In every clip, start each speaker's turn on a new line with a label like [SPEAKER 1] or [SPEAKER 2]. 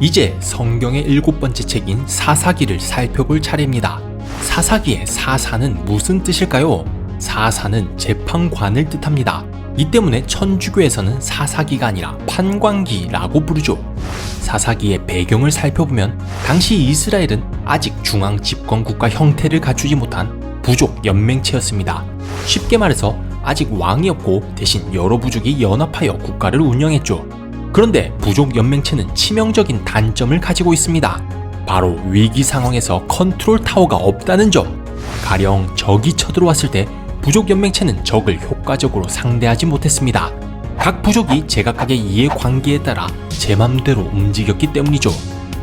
[SPEAKER 1] 이제 성경의 7번째 책인 사사기를 살펴볼 차례입니다. 사사기의 사사는 무슨 뜻일까요? 사사는 재판관을 뜻합니다. 이 때문에 천주교에서는 사사기가 아니라 판관기라고 부르죠. 사사기의 배경을 살펴보면 당시 이스라엘은 아직 중앙 집권 국가 형태를 갖추지 못한 부족 연맹체였습니다. 쉽게 말해서 아직 왕이 없고 대신 여러 부족이 연합하여 국가를 운영했죠. 그런데 부족 연맹체는 치명적인 단점을 가지고 있습니다. 바로 위기 상황에서 컨트롤 타워가 없다는 점. 가령 적이 쳐들어왔을 때 부족 연맹체는 적을 효과적으로 상대하지 못했습니다. 각 부족이 제각각의 이해관계에 따라 제 맘대로 움직였기 때문이죠.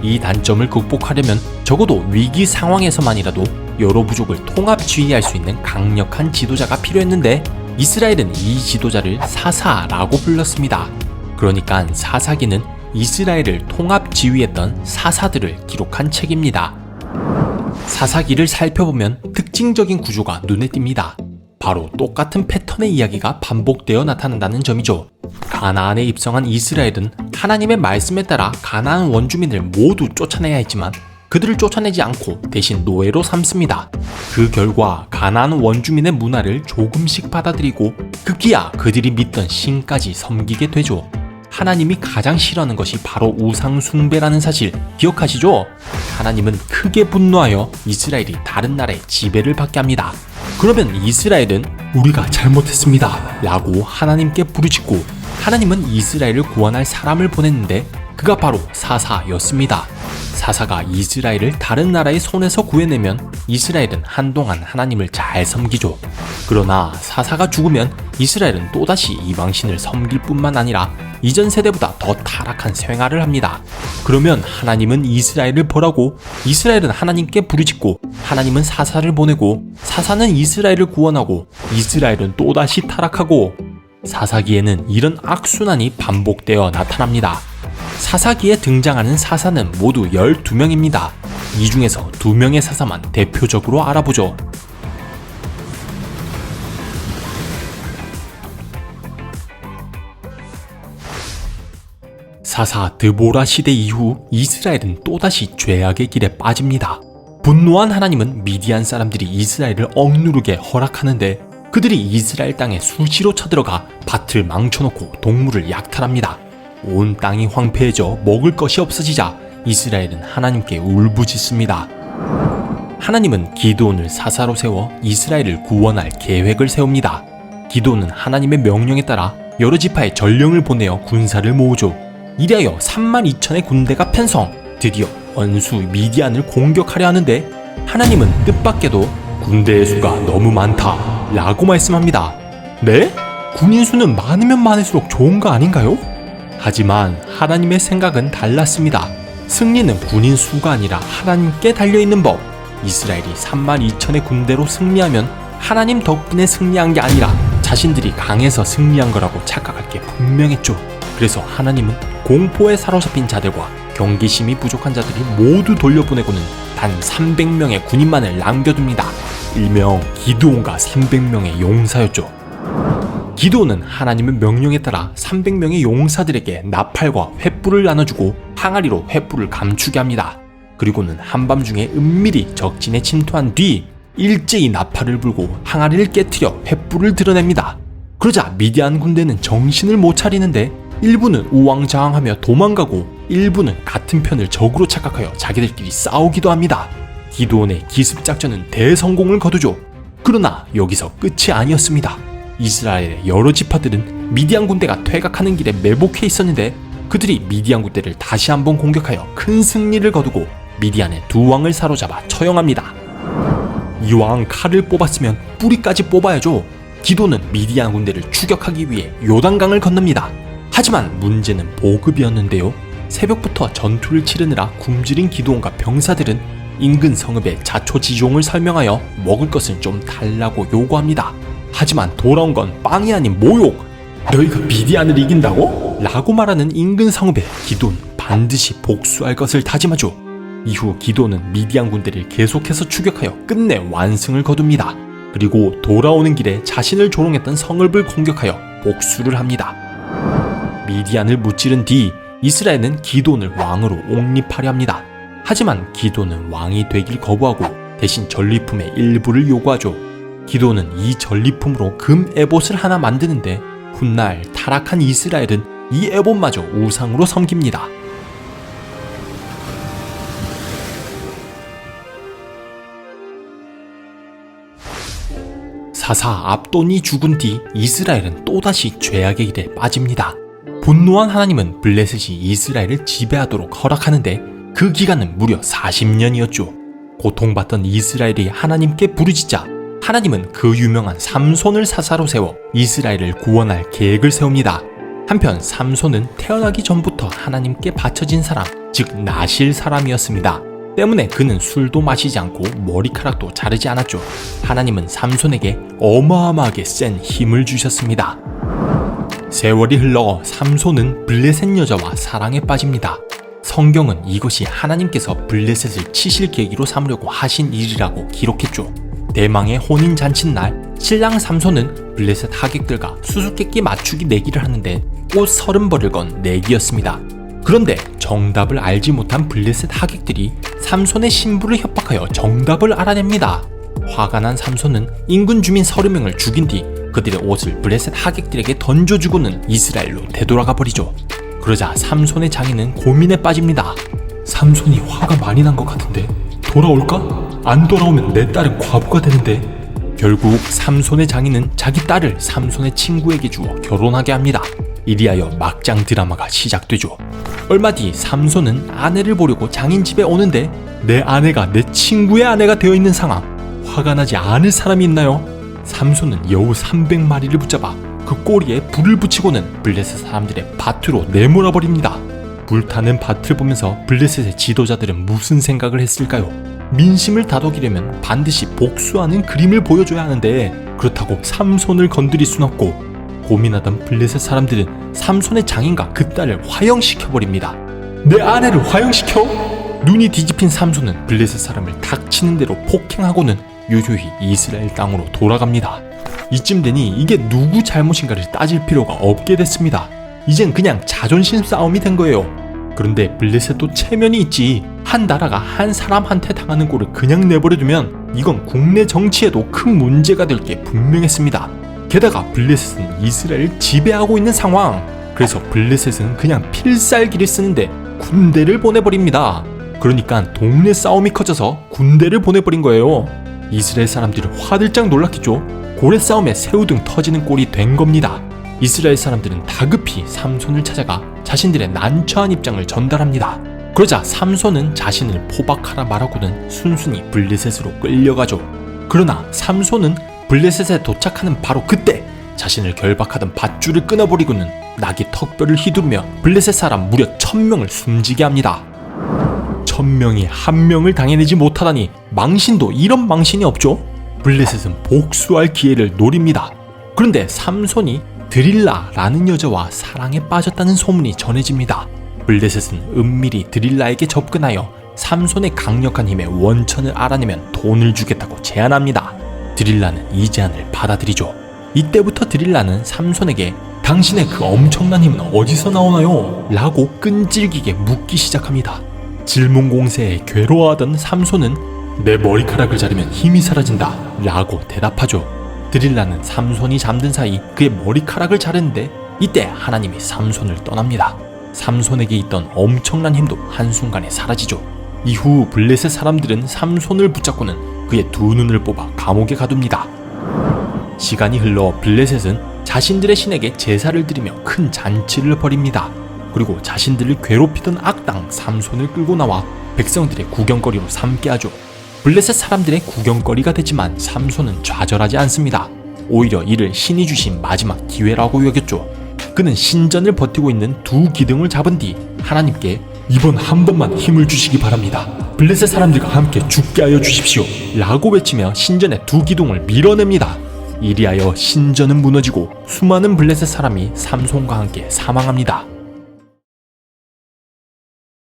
[SPEAKER 1] 이 단점을 극복하려면 적어도 위기 상황에서만이라도 여러 부족을 통합 지휘할 수 있는 강력한 지도자가 필요했는데 이스라엘은 이 지도자를 사사라고 불렀습니다. 그러니까 사사기는 이스라엘을 통합 지휘했던 사사들을 기록한 책입니다. 사사기를 살펴보면 특징적인 구조가 눈에 띕니다. 바로 똑같은 패턴의 이야기가 반복되어 나타난다는 점이죠. 가나안에 입성한 이스라엘은 하나님의 말씀에 따라 가나안 원주민을 모두 쫓아내야 했지만 그들을 쫓아내지 않고 대신 노예로 삼습니다. 그 결과 가나안 원주민의 문화를 조금씩 받아들이고 급기야 그들이 믿던 신까지 섬기게 되죠. 하나님이 가장 싫어하는 것이 바로 우상 숭배라는 사실 기억하시죠? 하나님은 크게 분노하여 이스라엘이 다른 나라의 지배를 받게 합니다. 그러면 이스라엘은 우리가 잘못했습니다 라고 하나님께 부르짖고 하나님은 이스라엘을 구원할 사람을 보냈는데 그가 바로 사사였습니다. 사사가 이스라엘을 다른 나라의 손에서 구해내면 이스라엘은 한동안 하나님을 잘 섬기죠. 그러나 사사가 죽으면 이스라엘은 또다시 이방신을 섬길 뿐만 아니라 이전 세대보다 더 타락한 생활을 합니다. 그러면 하나님은 이스라엘을 벌하고 이스라엘은 하나님께 부르짖고 하나님은 사사를 보내고 사사는 이스라엘을 구원하고 이스라엘은 또다시 타락하고 사사기에는 이런 악순환이 반복되어 나타납니다. 사사기에 등장하는 사사는 모두 12명입니다. 이 중에서 2명의 사사만 대표적으로 알아보죠. 사사 드보라 시대 이후 이스라엘은 또다시 죄악의 길에 빠집니다. 분노한 하나님은 미디안 사람들이 이스라엘을 억누르게 허락하는데 그들이 이스라엘 땅에 수시로 쳐들어가 밭을 망쳐놓고 동물을 약탈합니다. 온 땅이 황폐해져 먹을 것이 없어지자 이스라엘은 하나님께 울부짖습니다. 하나님은 기드온을 사사로 세워 이스라엘을 구원할 계획을 세웁니다. 기드온은 하나님의 명령에 따라 여러 지파의 전령을 보내어 군사를 모으죠. 이리하여 32,000의 군대가 편성, 드디어 원수 미디안을 공격하려 하는데 하나님은 뜻밖에도 군대의 수가 너무 많다 라고 말씀합니다. 네? 군인 수는 많으면 많을수록 좋은 거 아닌가요? 하지만 하나님의 생각은 달랐습니다. 승리는 군인 수가 아니라 하나님께 달려있는 법. 이스라엘이 32,000의 군대로 승리하면 하나님 덕분에 승리한 게 아니라 자신들이 강해서 승리한 거라고 착각할 게 분명했죠. 그래서 하나님은 공포에 사로잡힌 자들과 경계심이 부족한 자들이 모두 돌려보내고는 단 300명의 군인만을 남겨둡니다. 일명 기드온과 300명의 용사였죠. 기드온은 하나님의 명령에 따라 300명의 용사들에게 나팔과 횃불을 나눠주고 항아리로 횃불을 감추게 합니다. 그리고는 한밤중에 은밀히 적진에 침투한 뒤 일제히 나팔을 불고 항아리를 깨트려 횃불을 드러냅니다. 그러자 미디안 군대는 정신을 못 차리는데 일부는 우왕좌왕하며 도망가고 일부는 같은 편을 적으로 착각하여 자기들끼리 싸우기도 합니다. 기드온의 기습작전은 대성공을 거두죠. 그러나 여기서 끝이 아니었습니다. 이스라엘의 여러 지파들은 미디안 군대가 퇴각하는 길에 매복해 있었는데 그들이 미디안 군대를 다시 한번 공격하여 큰 승리를 거두고 미디안의 2왕을 사로잡아 처형합니다. 이왕 칼을 뽑았으면 뿌리까지 뽑아야죠. 기드온은 미디안 군대를 추격하기 위해 요단강을 건넙니다. 하지만 문제는 보급이었는데요. 새벽부터 전투를 치르느라 굶주린 기드온과 병사들은 인근 성읍의 자초지종을 설명하여 먹을 것을 좀 달라고 요구합니다. 하지만 돌아온 건 빵이 아닌 모욕! 너희가 미디안을 이긴다고? 라고 말하는 인근 성읍에 기드온 반드시 복수할 것을 다짐하죠. 이후 기드온은 미디안 군대를 계속해서 추격하여 끝내 완승을 거둡니다. 그리고 돌아오는 길에 자신을 조롱했던 성읍을 공격하여 복수를 합니다. 미디안을 무찌른 뒤 이스라엘은 기돈을 왕으로 옹립하려 합니다. 하지만 기돈은 왕이 되길 거부하고 대신 전리품의 일부를 요구하죠. 기돈은 이 전리품으로 금 에봇을 하나 만드는데 훗날 타락한 이스라엘은 이 에봇마저 우상으로 섬깁니다. 사사 압돈이 죽은 뒤 이스라엘은 또다시 죄악의 길에 빠집니다. 분노한 하나님은 블레셋이 이스라엘을 지배하도록 허락하는데 그 기간은 무려 40년이었죠. 고통받던 이스라엘이 하나님께 부르짖자 하나님은 그 유명한 삼손을 사사로 세워 이스라엘을 구원할 계획을 세웁니다. 한편 삼손은 태어나기 전부터 하나님께 바쳐진 사람, 즉 나실 사람이었습니다. 때문에 그는 술도 마시지 않고 머리카락도 자르지 않았죠. 하나님은 삼손에게 어마어마하게 센 힘을 주셨습니다. 세월이 흘러 삼손은 블레셋 여자와 사랑에 빠집니다. 성경은 이것이 하나님께서 블레셋을 치실 계기로 삼으려고 하신 일이라고 기록했죠. 대망의 혼인잔치 날 신랑 삼손은 블레셋 하객들과 수수께끼 맞추기 내기를 하는데 꽃 30벌을 건 내기였습니다. 그런데 정답을 알지 못한 블레셋 하객들이 삼손의 신부를 협박하여 정답을 알아냅니다. 화가 난 삼손은 인근 주민 30명을 죽인 뒤 그들의 옷을 블레셋 하객들에게 던져주고는 이스라엘로 되돌아가 버리죠. 그러자 삼손의 장인은 고민에 빠집니다. 삼손이 화가 많이 난 것 같은데 돌아올까? 안 돌아오면 내 딸은 과부가 되는데. 결국 삼손의 장인은 자기 딸을 삼손의 친구에게 주어 결혼하게 합니다. 이리하여 막장 드라마가 시작되죠. 얼마 뒤 삼손은 아내를 보려고 장인 집에 오는데 내 아내가 내 친구의 아내가 되어 있는 상황. 화가 나지 않을 사람이 있나요? 삼손은 여우 300마리를 붙잡아 그 꼬리에 불을 붙이고는 블레셋 사람들의 밭으로 내몰아 버립니다. 불타는 밭을 보면서 블레셋의 지도자들은 무슨 생각을 했을까요? 민심을 다독이려면 반드시 복수하는 그림을 보여줘야 하는데 그렇다고 삼손을 건드릴 순 없고, 고민하던 블레셋 사람들은 삼손의 장인과 그 딸을 화형시켜버립니다. 내 아내를 화형시켜? 눈이 뒤집힌 삼손은 블레셋 사람을 닥치는 대로 폭행하고는 유유히 이스라엘 땅으로 돌아갑니다. 이쯤 되니 이게 누구 잘못인가를 따질 필요가 없게 됐습니다. 이젠 그냥 자존심 싸움이 된 거예요. 그런데 블레셋도 체면이 있지. 한 나라가 한 사람한테 당하는 꼴을 그냥 내버려두면 이건 국내 정치에도 큰 문제가 될 게 분명했습니다. 게다가 블레셋은 이스라엘을 지배하고 있는 상황. 그래서 블레셋은 그냥 필살기를 쓰는데 군대를 보내버립니다. 그러니까 동네 싸움이 커져서 군대를 보내버린 거예요. 이스라엘 사람들은 화들짝 놀랐겠죠. 고래 싸움에 새우등 터지는 꼴이 된 겁니다. 이스라엘 사람들은 다급히 삼손을 찾아가 자신들의 난처한 입장을 전달합니다. 그러자 삼손은 자신을 포박하라 말하고는 순순히 블레셋으로 끌려가죠. 그러나 삼손은 블레셋에 도착하는 바로 그때 자신을 결박하던 밧줄을 끊어버리고는 낙이 턱뼈를 휘두르며 블레셋 사람 무려 1000명을 숨지게 합니다. 1000명이 한 명을 당해내지 못하다니 망신도 이런 망신이 없죠. 블레셋은 복수할 기회를 노립니다. 그런데 삼손이 드릴라라는 여자와 사랑에 빠졌다는 소문이 전해집니다. 블레셋은 은밀히 드릴라에게 접근하여 삼손의 강력한 힘의 원천을 알아내면 돈을 주겠다고 제안합니다. 드릴라는 이 제안을 받아들이죠. 이때부터 드릴라는 삼손에게 당신의 그 엄청난 힘은 어디서 나오나요? 라고 끈질기게 묻기 시작합니다. 질문 공세에 괴로워하던 삼손은 내 머리카락을 자르면 힘이 사라진다 라고 대답하죠. 드릴라는 삼손이 잠든 사이 그의 머리카락을 자르는데 이때 하나님이 삼손을 떠납니다. 삼손에게 있던 엄청난 힘도 한순간에 사라지죠. 이후 블레셋 사람들은 삼손을 붙잡고는 그의 두 눈을 뽑아 감옥에 가둡니다. 시간이 흘러 블레셋은 자신들의 신에게 제사를 드리며 큰 잔치를 벌입니다. 그리고 자신들을 괴롭히던 악당 삼손을 끌고 나와 백성들의 구경거리로 삼게 하죠. 블레셋 사람들의 구경거리가 되지만 삼손은 좌절하지 않습니다. 오히려 이를 신이 주신 마지막 기회라고 여겼죠. 그는 신전을 버티고 있는 두 기둥을 잡은 뒤 하나님께 이번 한 번만 힘을 주시기 바랍니다. 블레셋 사람들과 함께 죽게 하여 주십시오 라고 외치며 신전의 두 기둥을 밀어냅니다. 이리하여 신전은 무너지고 수많은 블레셋 사람이 삼손과 함께 사망합니다.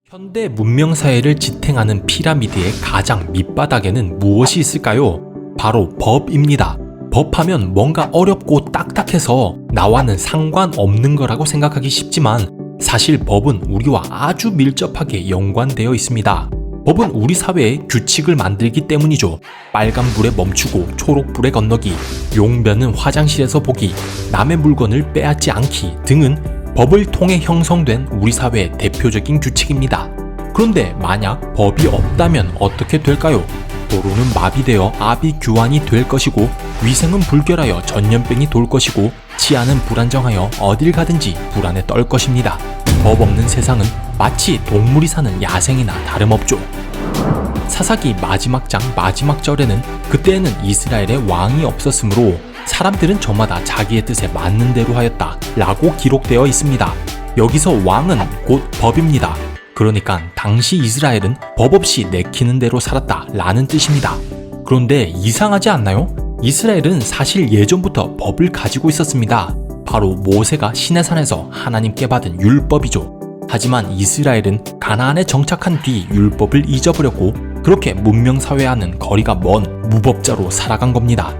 [SPEAKER 1] 현대 문명사회를 지탱하는 피라미드의 가장 밑바닥에는 무엇이 있을까요? 바로 법입니다. 법하면 뭔가 어렵고 딱딱해서 나와는 상관없는 거라고 생각하기 쉽지만 사실 법은 우리와 아주 밀접하게 연관되어 있습니다. 법은 우리 사회의 규칙을 만들기 때문이죠. 빨간불에 멈추고 초록불에 건너기, 용변은 화장실에서 보기, 남의 물건을 빼앗지 않기 등은 법을 통해 형성된 우리 사회의 대표적인 규칙입니다. 그런데 만약 법이 없다면 어떻게 될까요? 도로는 마비되어 아비규환이 될 것이고, 위생은 불결하여 전염병이 돌 것이고, 치안은 불안정하여 어딜 가든지 불안에 떨 것입니다. 법 없는 세상은 마치 동물이 사는 야생이나 다름없죠. 사사기 마지막 장 마지막 절에는 그때에는 이스라엘에 왕이 없었으므로 사람들은 저마다 자기의 뜻에 맞는 대로 하였다 라고 기록되어 있습니다. 여기서 왕은 곧 법입니다. 그러니까 당시 이스라엘은 법 없이 내키는 대로 살았다 라는 뜻입니다. 그런데 이상하지 않나요? 이스라엘은 사실 예전부터 법을 가지고 있었습니다. 바로 모세가 시내산에서 하나님께 받은 율법이죠. 하지만 이스라엘은 가나안에 정착한 뒤 율법을 잊어버렸고 그렇게 문명사회와는 거리가 먼 무법자로 살아간 겁니다.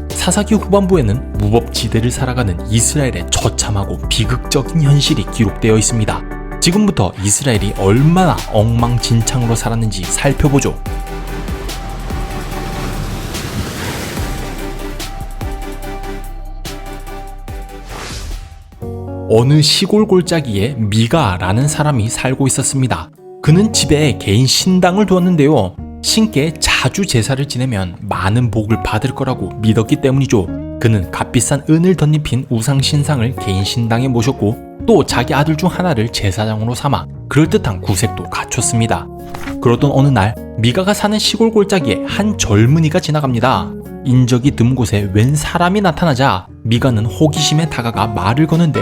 [SPEAKER 1] 사사기 후반부에는 무법지대를 살아가는 이스라엘의 처참하고 비극적인 현실이 기록되어 있습니다. 지금부터 이스라엘이 얼마나 엉망진창으로 살았는지 살펴보죠. 어느 시골 골짜기에 미가라는 사람이 살고 있었습니다. 그는 집에 개인 신당을 두었는데요. 신께 자주 제사를 지내면 많은 복을 받을 거라고 믿었기 때문이죠. 그는 값비싼 은을 덧입힌 우상 신상을 개인 신당에 모셨고 또 자기 아들 중 하나를 제사장으로 삼아 그럴듯한 구색도 갖췄습니다. 그러던 어느 날 미가가 사는 시골 골짜기에 한 젊은이가 지나갑니다. 인적이 드문 곳에 웬 사람이 나타나자 미가는 호기심에 다가가 말을 거는데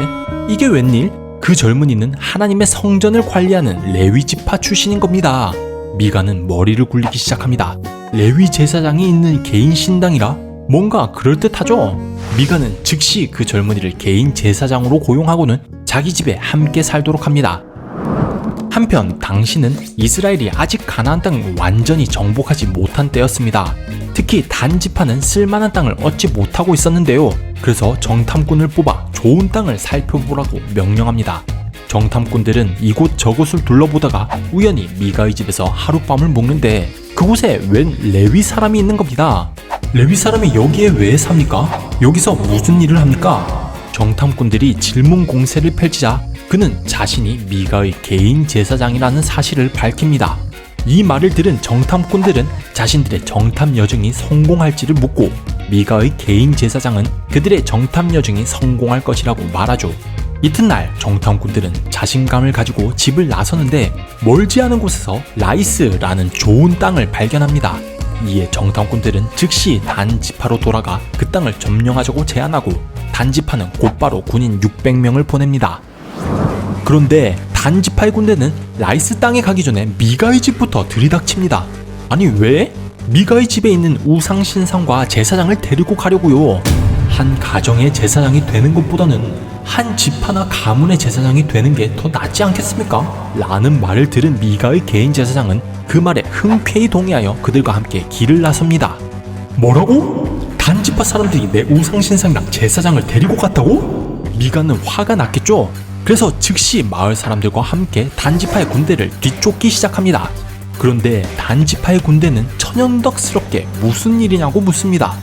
[SPEAKER 1] 이게 웬일? 그 젊은이는 하나님의 성전을 관리하는 레위 지파 출신인 겁니다. 미가는 머리를 굴리기 시작합니다. 레위 제사장이 있는 개인 신당이라 뭔가 그럴듯하죠? 미가는 즉시 그 젊은이를 개인 제사장으로 고용하고는 자기 집에 함께 살도록 합니다. 한편 당시는 이스라엘이 아직 가나안 땅을 완전히 정복하지 못한 때였습니다. 특히 단 지파는 쓸만한 땅을 얻지 못하고 있었는데요. 그래서 정탐꾼을 뽑아 좋은 땅을 살펴보라고 명령합니다. 정탐꾼들은 이곳저곳을 둘러보다가 우연히 미가의 집에서 하룻밤을 묵는데 그곳에 웬 레위 사람이 있는 겁니다. 레위 사람이 여기에 왜 삽니까? 여기서 무슨 일을 합니까? 정탐꾼들이 질문 공세를 펼치자 그는 자신이 미가의 개인 제사장이라는 사실을 밝힙니다. 이 말을 들은 정탐꾼들은 자신들의 정탐 여정이 성공할지를 묻고 미가의 개인 제사장은 그들의 정탐 여정이 성공할 것이라고 말하죠. 이튿날 정탐꾼들은 자신감을 가지고 집을 나서는데 멀지 않은 곳에서 라이스라는 좋은 땅을 발견합니다. 이에 정탐꾼들은 즉시 단지파로 돌아가 그 땅을 점령하자고 제안하고 단지파는 곧바로 군인 600명을 보냅니다. 그런데 단지파의 군대는 라이스 땅에 가기 전에 미가의 집부터 들이닥칩니다. 아니 왜? 미가의 집에 있는 우상신상과 제사장을 데리고 가려고요. 한 가정의 제사장이 되는 것보다는 한 지파나 가문의 제사장이 되는 게 더 낫지 않겠습니까? 라는 말을 들은 미가의 개인 제사장은 그 말에 흔쾌히 동의하여 그들과 함께 길을 나섭니다. 뭐라고? 단지파 사람들이 내 우상신상이랑 제사장을 데리고 갔다고? 미가는 화가 났겠죠? 그래서 즉시 마을 사람들과 함께 단지파의 군대를 뒤쫓기 시작합니다. 그런데 단지파의 군대는 천연덕스럽게 무슨 일이냐고 묻습니다.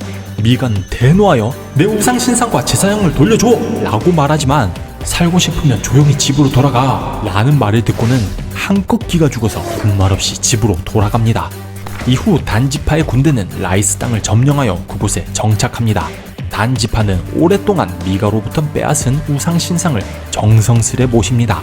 [SPEAKER 1] 미가는 대노하여 내 우상신상과 제사장을 돌려줘! 라고 말하지만 살고 싶으면 조용히 집으로 돌아가! 라는 말을 듣고는 한껏 기가 죽어서 군말 없이 집으로 돌아갑니다. 이후 단지파의 군대는 라이스 땅을 점령하여 그곳에 정착합니다. 단지파는 오랫동안 미가로부터 빼앗은 우상신상을 정성스레 모십니다.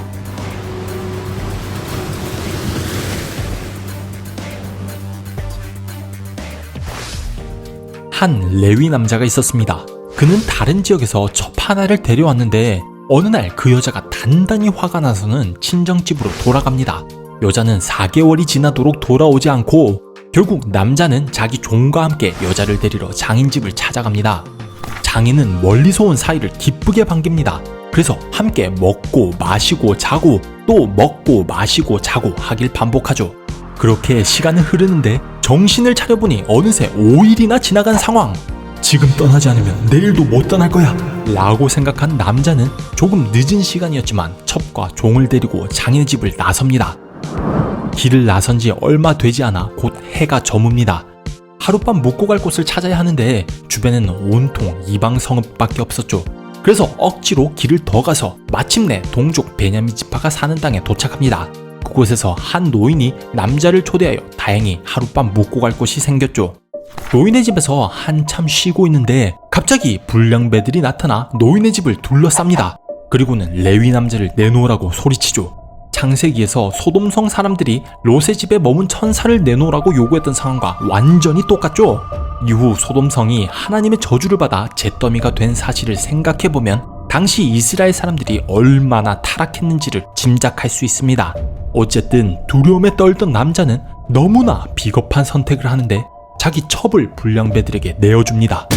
[SPEAKER 1] 한 레위 남자가 있었습니다. 그는 다른 지역에서 첩 하나를 데려왔는데 어느 날 그 여자가 단단히 화가 나서는 친정집으로 돌아갑니다. 여자는 4개월이 지나도록 돌아오지 않고 결국 남자는 자기 종과 함께 여자를 데리러 장인집을 찾아갑니다. 장인은 멀리서 온 사이를 기쁘게 반깁니다. 그래서 함께 먹고 마시고 자고 또 먹고 마시고 자고 하길 반복하죠. 그렇게 시간은 흐르는데 정신을 차려보니 어느새 5일이나 지나간 상황. 지금 떠나지 않으면 내일도 못 떠날 거야. 라고 생각한 남자는 조금 늦은 시간이었지만 첩과 종을 데리고 장인의 집을 나섭니다. 길을 나선 지 얼마 되지 않아 곧 해가 저뭅니다. 하룻밤 묵고 갈 곳을 찾아야 하는데 주변에는 온통 이방 성읍밖에 없었죠. 그래서 억지로 길을 더 가서 마침내 동족 베냐민 지파가 사는 땅에 도착합니다. 그곳에서 한 노인이 남자를 초대하여 다행히 하룻밤 묵고 갈 곳이 생겼죠. 노인의 집에서 한참 쉬고 있는데 갑자기 불량배들이 나타나 노인의 집을 둘러쌉니다. 그리고는 레위 남자를 내놓으라고 소리치죠. 창세기에서 소돔성 사람들이 롯의 집에 머문 천사를 내놓으라고 요구했던 상황과 완전히 똑같죠. 이후 소돔성이 하나님의 저주를 받아 잿더미가 된 사실을 생각해보면 당시 이스라엘 사람들이 얼마나 타락했는지를 짐작할 수 있습니다. 어쨌든 두려움에 떨던 남자는 너무나 비겁한 선택을 하는데 자기 첩을 불량배들에게 내어줍니다.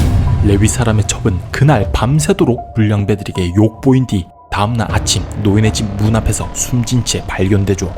[SPEAKER 1] 레위 사람의 첩은 그날 밤새도록 불량배들에게 욕보인 뒤 다음날 아침 노인의 집 문 앞에서 숨진 채 발견되죠.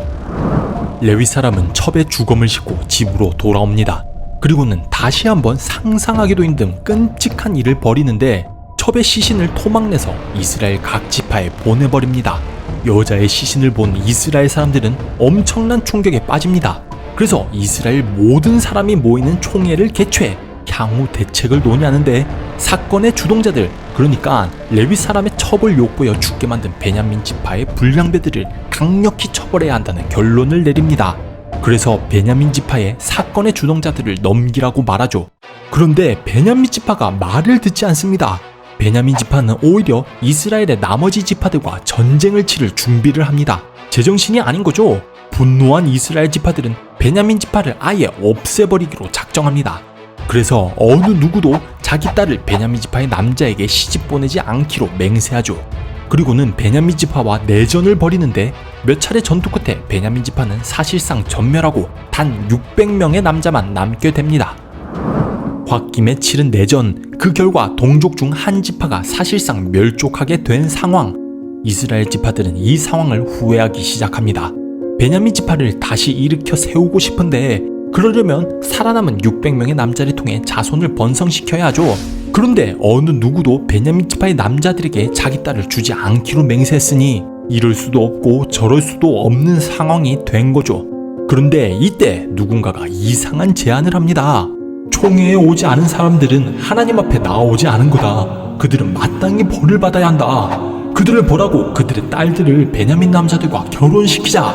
[SPEAKER 1] 레위 사람은 첩에 주검을 싣고 집으로 돌아옵니다. 그리고는 다시 한번 상상하기도 힘든 끔찍한 일을 벌이는데 첩의 시신을 토막내서 이스라엘 각 지파에 보내버립니다. 여자의 시신을 본 이스라엘 사람들은 엄청난 충격에 빠집니다. 그래서 이스라엘 모든 사람이 모이는 총회를 개최해 향후 대책을 논의하는데 사건의 주동자들, 그러니까 레위 사람의 첩을 욕보여 죽게 만든 베냐민 지파의 불량배들을 강력히 처벌해야 한다는 결론을 내립니다. 그래서 베냐민 지파의 사건의 주동자들을 넘기라고 말하죠. 그런데 베냐민 지파가 말을 듣지 않습니다. 베냐민 지파는 오히려 이스라엘의 나머지 지파들과 전쟁을 치를 준비를 합니다. 제정신이 아닌 거죠. 분노한 이스라엘 지파들은 베냐민 지파를 아예 없애버리기로 작정합니다. 그래서 어느 누구도 자기 딸을 베냐민 지파의 남자에게 시집 보내지 않기로 맹세하죠. 그리고는 베냐민 지파와 내전을 벌이는데 몇 차례 전투 끝에 베냐민 지파는 사실상 전멸하고 단 600명의 남자만 남게 됩니다. 홧김에 치른 내전, 그 결과 동족 중 한 지파가 사실상 멸족하게 된 상황. 이스라엘 지파들은 이 상황을 후회하기 시작합니다. 베냐민 지파를 다시 일으켜 세우고 싶은데 그러려면 살아남은 600명의 남자를 통해 자손을 번성시켜야 하죠. 그런데 어느 누구도 베냐민 지파의 남자들에게 자기 딸을 주지 않기로 맹세했으니 이럴 수도 없고 저럴 수도 없는 상황이 된 거죠. 그런데 이때 누군가가 이상한 제안을 합니다. 총회에 오지 않은 사람들은 하나님 앞에 나오지 않은 거다. 그들은 마땅히 벌을 받아야 한다. 그들을 보라고 그들의 딸들을 베냐민 남자들과 결혼시키자.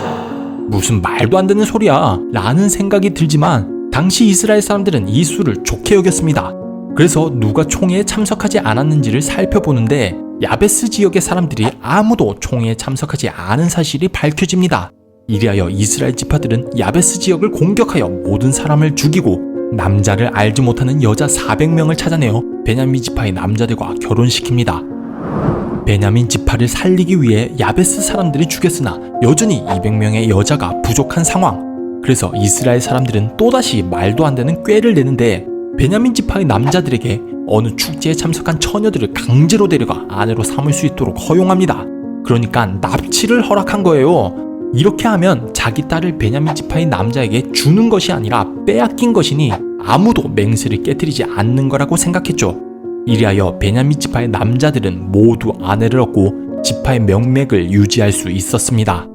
[SPEAKER 1] 무슨 말도 안 되는 소리야 라는 생각이 들지만 당시 이스라엘 사람들은 이 수를 좋게 여겼습니다. 그래서 누가 총회에 참석하지 않았는지를 살펴보는데 야베스 지역의 사람들이 아무도 총회에 참석하지 않은 사실이 밝혀집니다. 이리하여 이스라엘 지파들은 야베스 지역을 공격하여 모든 사람을 죽이고 남자를 알지 못하는 여자 400명을 찾아내어 베냐민 지파의 남자들과 결혼시킵니다. 베냐민 지파를 살리기 위해 야베스 사람들이 죽였으나 여전히 200명의 여자가 부족한 상황. 그래서 이스라엘 사람들은 또다시 말도 안 되는 꾀를 내는데 베냐민 지파의 남자들에게 어느 축제에 참석한 처녀들을 강제로 데려가 아내로 삼을 수 있도록 허용합니다. 그러니까 납치를 허락한 거예요. 이렇게 하면 자기 딸을 베냐민 지파의 남자에게 주는 것이 아니라 빼앗긴 것이니 아무도 맹세를 깨뜨리지 않는 거라고 생각했죠. 이리하여 베냐민 지파의 남자들은 모두 아내를 얻고 지파의 명맥을 유지할 수 있었습니다.